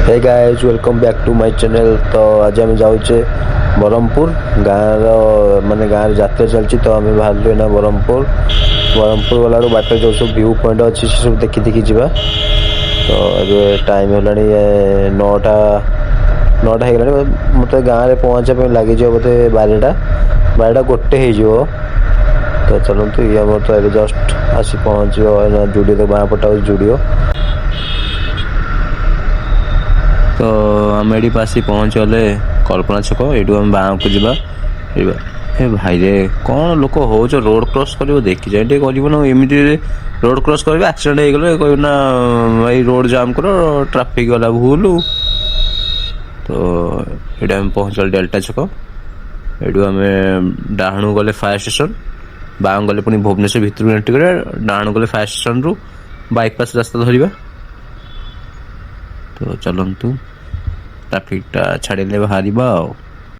Hey guys welcome back to my channel. तो आज आम जाऊे ब्रह्मपुर गाँव माने गाँव यात्रा चलती तो आम बाहर ना ब्रह्मपुर गला बाट जो सब व्यू पॉइंट अच्छी सब देखी देखी जावा। तो ये टाइम है 9टा हो मत गाँव में पहुँचा लगे बोधे 12टा गोटे हो। तो चलते ये आम तो जस्ट आसी पहुँच जुड़ियो तो बाँ पटा जुड़ियो। तो आम ये पास पहुँच गले कल्पना छक ये आम बाँ को जा भाई रे कौन लोक हो रोड क्रॉस कर देखी जाए कर एमती रोड क्रॉस कर एक्सीडेंट हो गले कह ना भाई रोड जाम कर ट्राफिक वाला भूल। तो ये आम पहुँच गल डेल्टा छक ये आम डाणु गले फायर स्टेशन बाँ गले पुणी भुवनेश्वर भितर एंट्री कर डाणु गले फायर स्टेशन रु बाईपास रास्ता धरवा। तो चलतु ट्राफिक टा छाड़े बाहर।